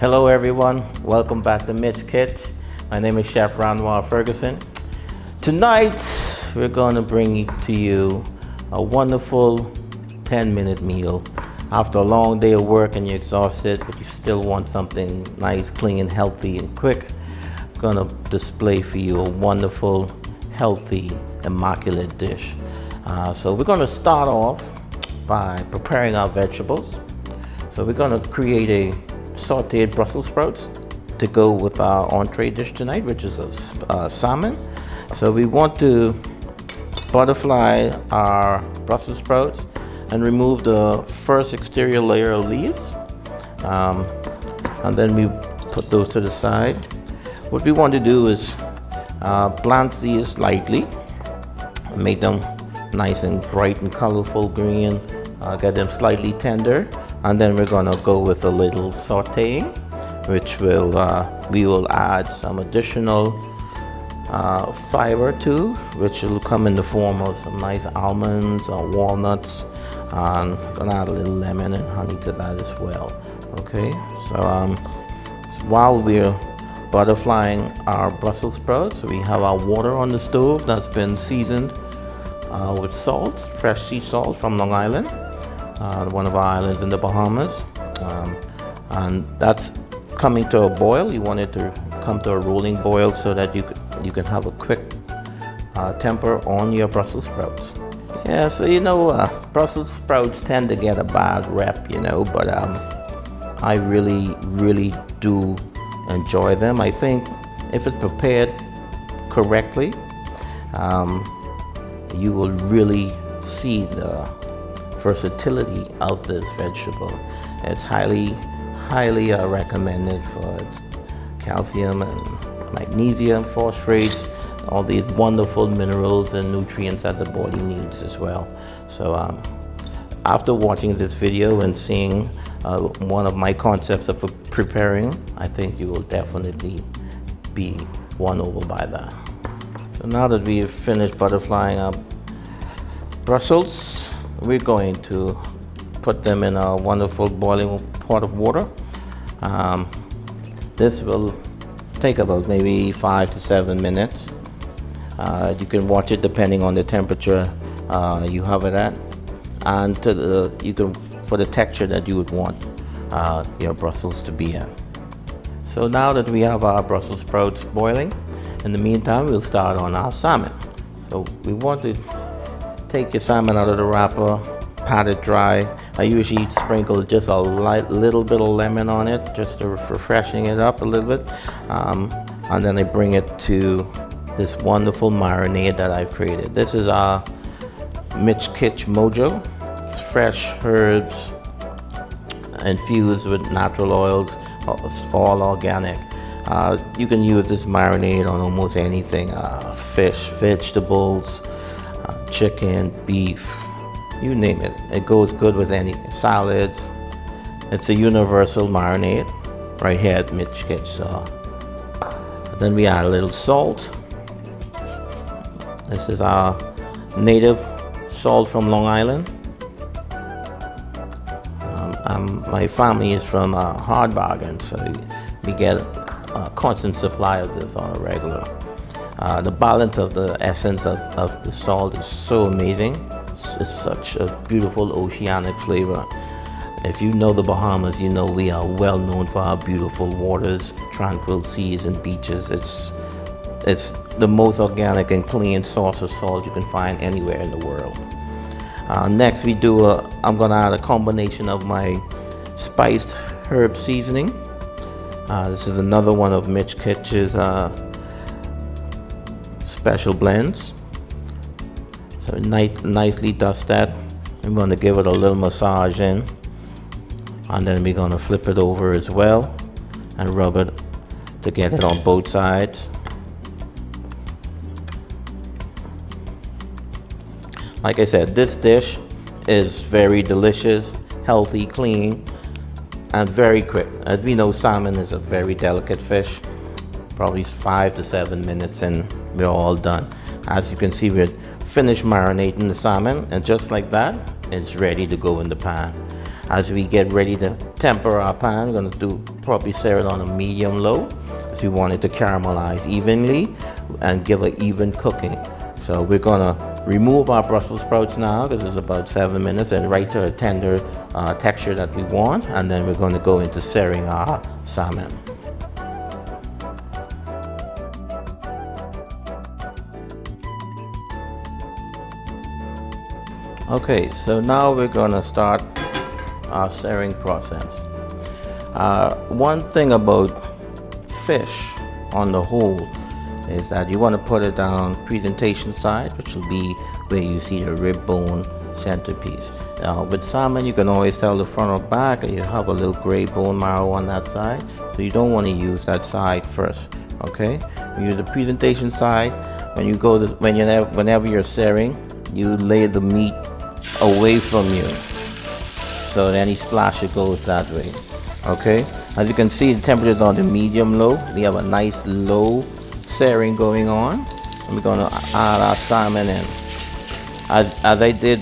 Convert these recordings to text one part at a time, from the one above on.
Hello everyone, welcome back to Mitch, Kitch. My name is Chef Ranwa Ferguson. Tonight we're going to bring to you a wonderful 10-minute meal. After a long day of work and you're exhausted, but you still want something nice, clean, healthy, and quick, I'm going to display for you a wonderful, healthy, immaculate dish. So we're going to start off by preparing our vegetables. So we're going to create a sauteed Brussels sprouts to go with our entree dish tonight, which is a salmon. So we want to butterfly our Brussels sprouts and remove the first exterior layer of leaves, and then we put those to the side. What we want to do is blanch these slightly, make them nice and bright and colorful green, get them slightly tender. And then we're gonna go with a little sauteing, which we will add some additional fiber to, which will come in the form of some nice almonds or walnuts. And I'm gonna add a little lemon and honey to that as well. Okay, so while we're butterflying our Brussels sprouts, we have our water on the stove that's been seasoned with salt, fresh sea salt from Long Island. One of our islands in the Bahamas, and that's coming to a boil. You want it to come to a rolling boil so that you can have a quick temper on your Brussels sprouts. Yeah, so Brussels sprouts tend to get a bad rep, but I really do enjoy them. I think if it's prepared correctly, you will really see the versatility of this vegetable. It's highly recommended for its calcium and magnesium, phosphates, all these wonderful minerals and nutrients that the body needs as well. So after watching this video and seeing one of my concepts of preparing, I think you will definitely be won over by that. So now that we've finished butterflying our Brussels, we're going to put them in a wonderful boiling pot of water. This will take about maybe 5 to 7 minutes. You can watch it depending on the temperature you have it at, and for the texture that you would want your Brussels to be at. So now that we have our Brussels sprouts boiling, in the meantime we'll start on our salmon. So we want to take your salmon out of the wrapper, pat it dry. I usually sprinkle just a little bit of lemon on it, just to refreshing it up a little bit. And then I bring it to this wonderful marinade that I've created. This is our Mitch Kitch Mojo. It's fresh herbs infused with natural oils, all organic. You can use this marinade on almost anything, fish, vegetables, chicken, beef, you name it. It goes good with anything. Salads. It's a universal marinade right here at Mitch Kitch. So then we add a little salt. This is our native salt from Long Island. My family is from Hard Bargain, so we get a constant supply of this on a regular. The balance of the essence of the salt is so amazing. It's such a beautiful oceanic flavor. If you know the Bahamas, you know we are well known for our beautiful waters, tranquil seas and beaches. It's the most organic and clean source of salt you can find anywhere in the world. Next I'm gonna add a combination of my spiced herb seasoning. This is another one of Mitch Kitch's special blends. So nicely dust that. I'm going to give it a little massage in, and then we're going to flip it over as well and rub it to get it on both sides. Like I said, this dish is very delicious, healthy, clean, and very quick. As we know, salmon is a very delicate fish. Probably 5 to 7 minutes and we're all done. As you can see, we're finished marinating the salmon, and just like that, it's ready to go in the pan. As we get ready to temper our pan, we're gonna probably sear it on a medium low, because we want it to caramelize evenly and give an even cooking. So we're gonna remove our Brussels sprouts now, because it's about 7 minutes, and right to a tender texture that we want, and then we're going to go into searing our salmon. Okay, so now we're going to start our searing process. One thing about fish on the whole is that you want to put it down presentation side, which will be where you see the rib bone centerpiece. With salmon, you can always tell the front or back, and you have a little gray bone marrow on that side, so you don't want to use that side first. Okay, you use the presentation side. When you go to, whenever you're searing, you lay the meat away from you, so that any splash it goes that way. Okay, as you can see, the temperature is on the medium low. We have a nice low searing going on, and we're going to add our salmon in. As I did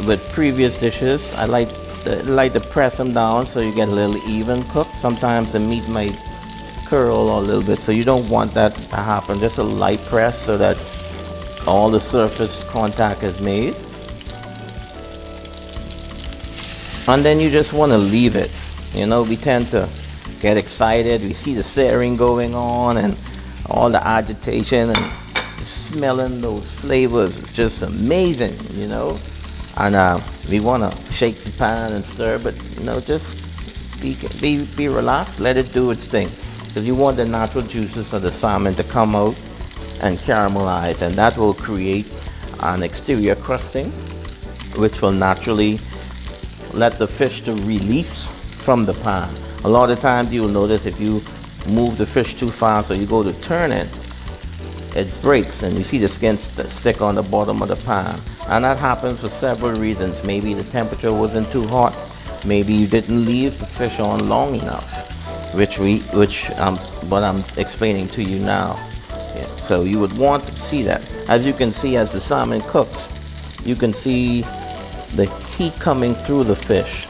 with previous dishes, I like to press them down so you get a little even cook. Sometimes the meat might curl a little bit, so you don't want that to happen. Just a light press so that all the surface contact is made, and then you just want to leave it. You know, we tend to get excited, we see the searing going on and all the agitation and smelling those flavors. It's just amazing, you know. And we want to shake the pan and stir, but you know, just be relaxed, let it do its thing, because you want the natural juices of the salmon to come out and caramelize, and that will create an exterior crusting, which will naturally let the fish to release from the pan. A lot of times you will notice if you move the fish too fast or you go to turn it, it breaks and you see the skin stick on the bottom of the pan. And that happens for several reasons. Maybe the temperature wasn't too hot. Maybe you didn't leave the fish on long enough, which what I'm explaining to you now. Yeah. So you would want to see that. As you can see, as the salmon cooks, you can see the heat coming through the fish.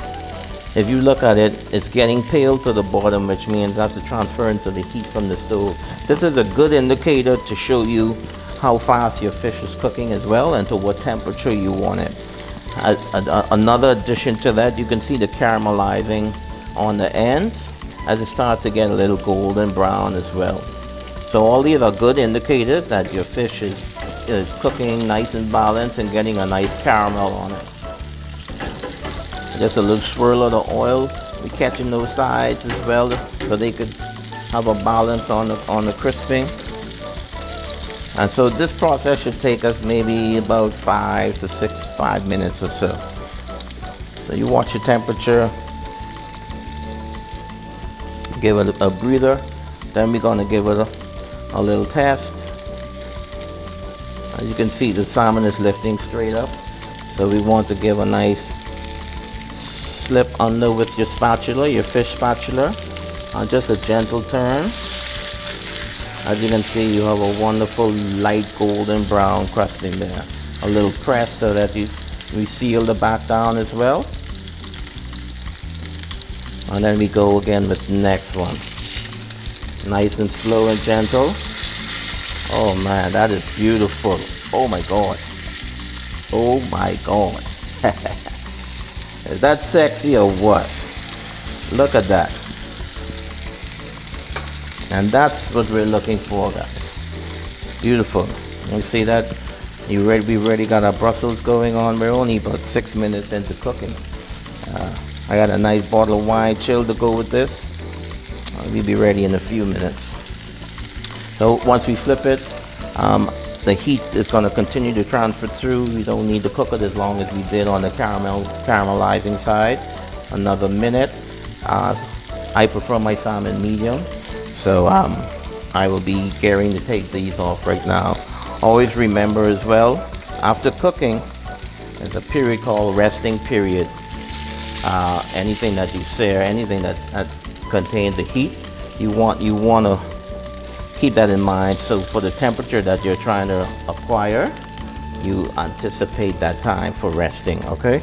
If you look at it, it's getting pale to the bottom, which means that's the transference of the heat from the stove. This is a good indicator to show you how fast your fish is cooking as well, and to what temperature you want it. Another addition to that, you can see the caramelizing on the ends as it starts to get a little golden brown as well. So all these are good indicators that your fish is cooking nice and balanced and getting a nice caramel on it. Just a little swirl of the oil. We're catching those sides as well, so they could have a balance on the crisping. And so this process should take us maybe about 5 to 5 minutes or so. So you watch your temperature, give it a breather, then we're going to give it a little test. As you can see, the salmon is lifting straight up, so we want to give a nice slip under with your spatula, your fish spatula, and just a gentle turn. As you can see, you have a wonderful light golden brown crusting there. A little press so that we seal the back down as well. And then we go again with the next one. Nice and slow and gentle. Oh man, that is beautiful. Oh my God. Oh my God. Is that sexy or what? Look at that. And that's what we're looking for, guys. Beautiful. You see that? We already got our Brussels going on. We're only about 6 minutes into cooking. I got a nice bottle of wine chilled to go with this. We'll be ready in a few minutes. So once we flip it, the heat is going to continue to transfer through. We don't need to cook it as long as we did on the caramelizing side. Another minute. I prefer my salmon medium, so I will be gearing to take these off right now. Always remember as well, after cooking, there's a period called resting period. Anything that you sear, anything that contains the heat, you want to keep that in mind. So for the temperature that you're trying to acquire, you anticipate that time for resting. Okay.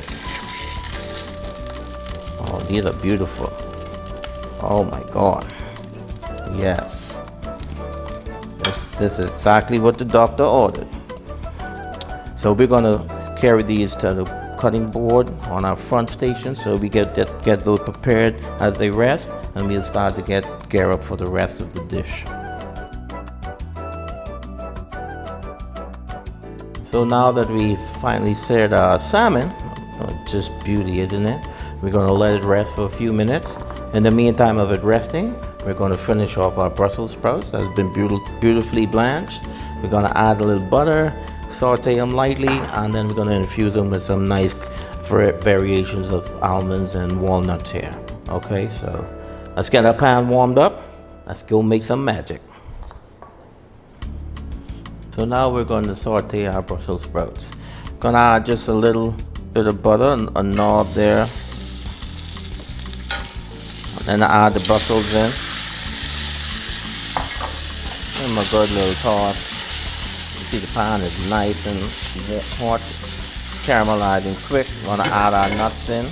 Oh, these are beautiful. Oh my God. Yes. This is exactly what the doctor ordered. So we're gonna carry these to the cutting board on our front station, so we get those prepared as they rest, and we'll start to gear up for the rest of the dish. So now that we finally seared our salmon, just beauty, isn't it? We're gonna let it rest for a few minutes. In the meantime of it resting, we're gonna finish off our Brussels sprouts that has been beautifully blanched. We're gonna add a little butter, saute them lightly, and then we're gonna infuse them with some nice variations of almonds and walnuts here. Okay, so let's get our pan warmed up. Let's go make some magic. So now we're going to saute our Brussels sprouts. Gonna add just a little bit of butter, a knob there. And then add the Brussels in. Give them a good little toss. You see the pan is nice and hot, caramelizing quick. Gonna add our nuts in.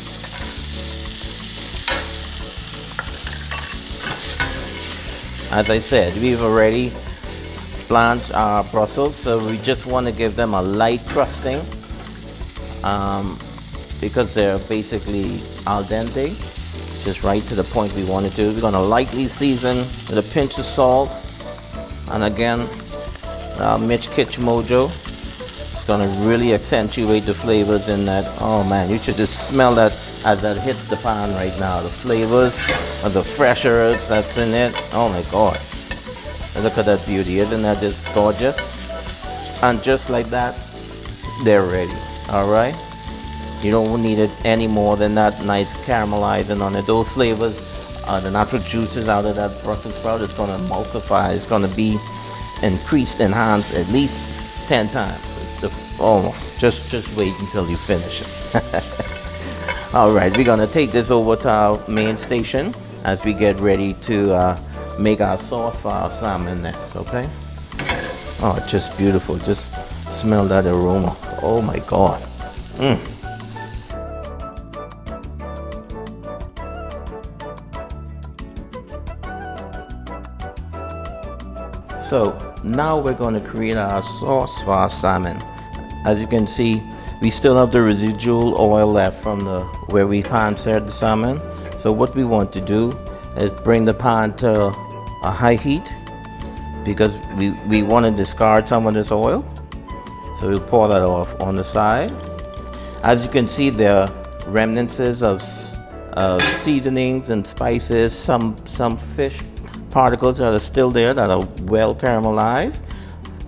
As I said, we've already blanched our Brussels, so we just want to give them a light crusting because they're basically al dente, just right to the point we want it to. We're going to lightly season with a pinch of salt, and again, Mitch Kitch Mojo. It's going to really accentuate the flavors in that. Oh man, you should just smell that as that hits the pan right now. The flavors of the fresh herbs that's in it. Oh my God. Look at that beauty, isn't that just gorgeous? And just like that, they're ready, all right? You don't need it any more than that nice caramelizing on it. Those flavors, the natural juices out of that Brussels sprout is gonna emulsify. It's gonna be increased, enhanced at least 10 times. Just wait until you finish it. All right, we're gonna take this over to our main station as we get ready to make our sauce for our salmon next, okay? Oh, just beautiful. Just smell that aroma. Oh my God. So now we're going to create our sauce for our salmon. As you can see, we still have the residual oil left from where we pan seared the salmon. So what we want to do is bring the pan to a high heat because we want to discard some of this oil. So we'll pour that off on the side. As you can see, there are remnants of seasonings and spices, some fish particles that are still there that are well caramelized.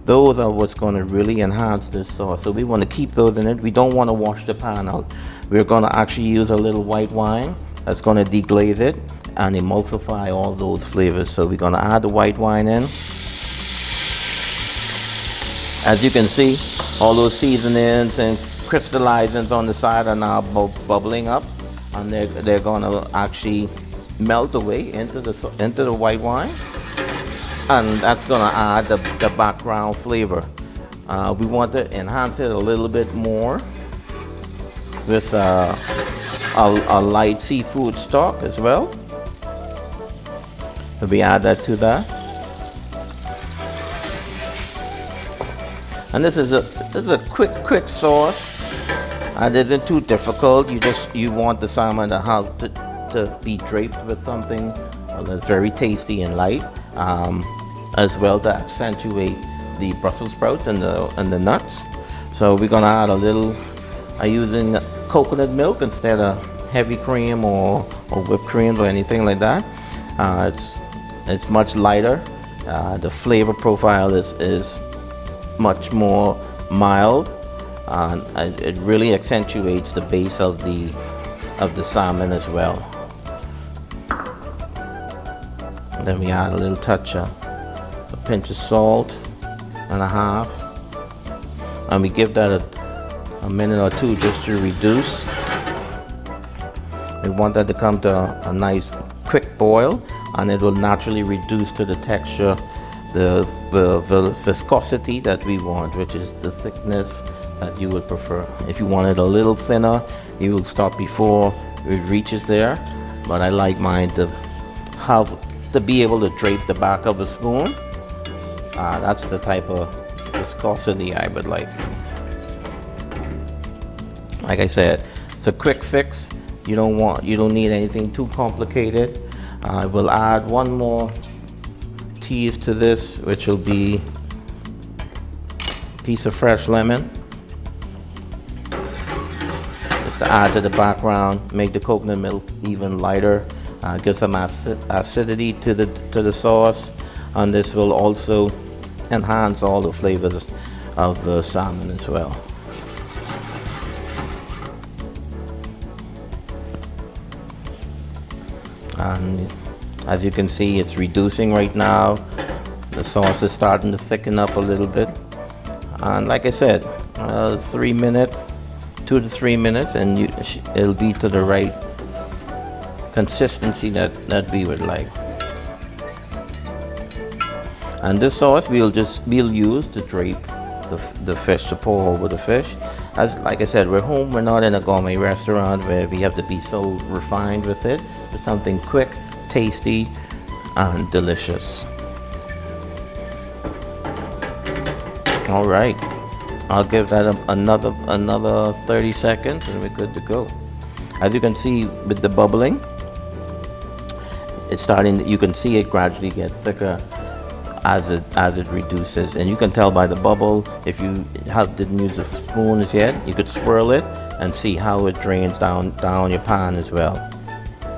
Those are what's going to really enhance this sauce. So we want to keep those in it. We don't want to wash the pan out. We're going to actually use a little white wine that's going to deglaze it and emulsify all those flavors. So we're going to add the white wine in. As you can see, all those seasonings and crystallizings on the side are now bubbling up, and they're going to actually melt away into the white wine, and that's going to add the background flavor. We want to enhance it a little bit more with a light seafood stock as well. So we add that to that, and this is a quick sauce. It isn't too difficult. You want the salmon to be draped with something that's very tasty and light, as well to accentuate the Brussels sprouts and the nuts. So we're gonna add a little. I'm using coconut milk instead of heavy cream or whipped cream or anything like that. It's much lighter. The flavor profile is much more mild, and it really accentuates the base of the salmon as well. And then we add a little touch of a pinch of salt and a half, and we give that a minute or two just to reduce. We want that to come to a nice quick boil, and it will naturally reduce to the texture, the viscosity that we want, which is the thickness that you would prefer. If you want it a little thinner, you will stop before it reaches there, but I like mine to have to be able to drape the back of a spoon. That's the type of viscosity I would like. Like I said, it's a quick fix. You don't need anything too complicated. I will add one more tease to this, which will be a piece of fresh lemon. Just to add to the background, make the coconut milk even lighter, give some acidity to the sauce, and this will also enhance all the flavors of the salmon as well. And as you can see, it's reducing right now. The sauce is starting to thicken up a little bit, and like I said, 3 minutes, 2 to 3 minutes, and it'll be to the right consistency that we would like. And this sauce we'll use to drape the fish, to pour over the fish. As like I said, we're home. We're not in a gourmet restaurant where we have to be so refined with it. It's something quick, tasty, and delicious. All right, I'll give that another 30 seconds, and we're good to go. As you can see with the bubbling, it's starting. You can see it gradually get thicker as it reduces, and you can tell by the bubble. If you didn't use the spoons yet, you could swirl it and see how it drains down your pan as well.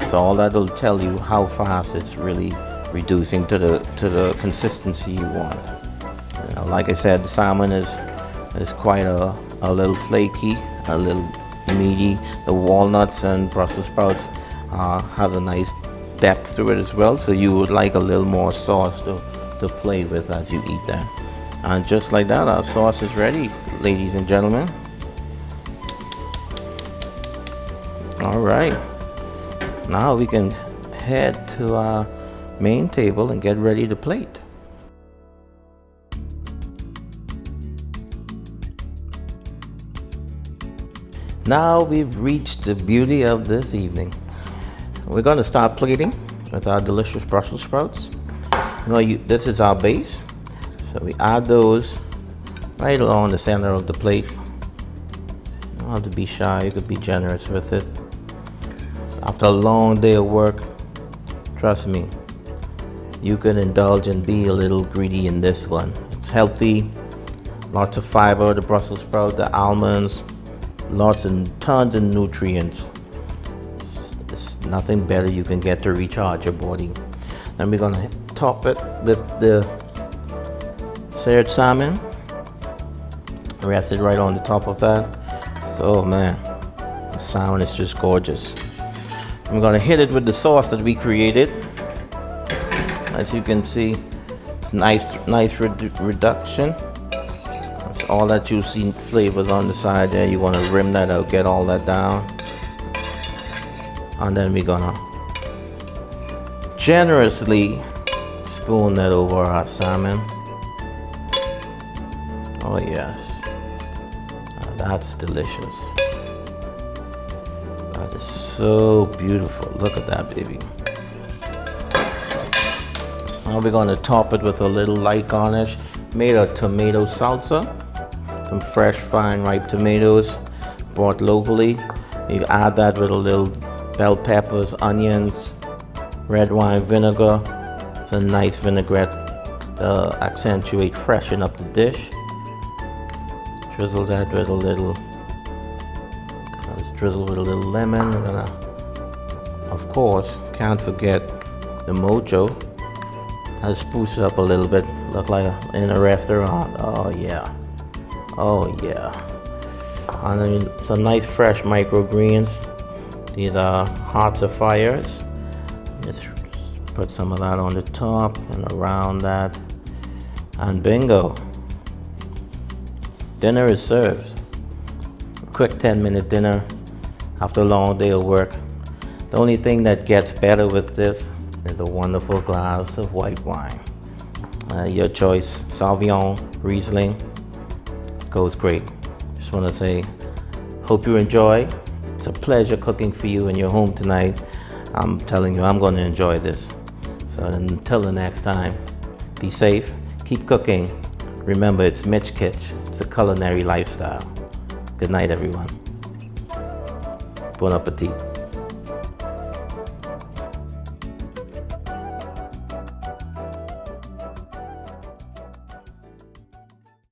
So all that will tell you how fast it's really reducing to the consistency you want. Like I said, the salmon is quite a little flaky, a little meaty. The walnuts and Brussels sprouts have a nice depth to it as well, so you would like a little more sauce to play with as you eat that. And just like that, our sauce is ready, ladies and gentlemen. All right, now we can head to our main table and get ready to plate. Now we've reached the beauty of this evening. We're going to start plating with our delicious Brussels sprouts. This is our base, so we add those right along the center of the plate. You don't have to be shy, you could be generous with it. After a long day of work, trust me, you can indulge and be a little greedy in this one. It's healthy, lots of fiber, the Brussels sprouts, the almonds, lots and tons of nutrients. It's nothing better you can get to recharge your body. Then we're gonna top it with the seared salmon. Rest it right on the top of that. So man, the salmon is just gorgeous. I'm gonna hit it with the sauce that we created. As you can see, nice reduction. That's all that juicy flavors on the side there. You want to rim that out, get all that down, and then we're gonna generously spoon that over our salmon. Oh yes, that's delicious. That is so beautiful. Look at that, baby. Now we're going to top it with a little light garnish made of tomato salsa. Some fresh, fine, ripe tomatoes bought locally. You add that with a little bell peppers, onions, red wine vinegar. It's a nice vinaigrette to accentuate, freshen up the dish. Drizzle that with a little, drizzle with a little lemon. And of course, can't forget the mojo. I'll spruce it up a little bit, look like in a restaurant. Oh yeah, oh yeah. And then some nice fresh microgreens. These are hearts of fires. Just put some of that on the top and around that, and bingo, dinner is served. A quick 10-minute dinner after a long day of work. The only thing that gets better with this is a wonderful glass of white wine. Your choice, Sauvignon, Riesling, goes great. Just want to say, hope you enjoy. It's a pleasure cooking for you in your home tonight. I'm telling you, I'm going to enjoy this. So until the next time, be safe, keep cooking. Remember, it's Mitch Kitch. It's a culinary lifestyle. Good night, everyone. Bon appetit.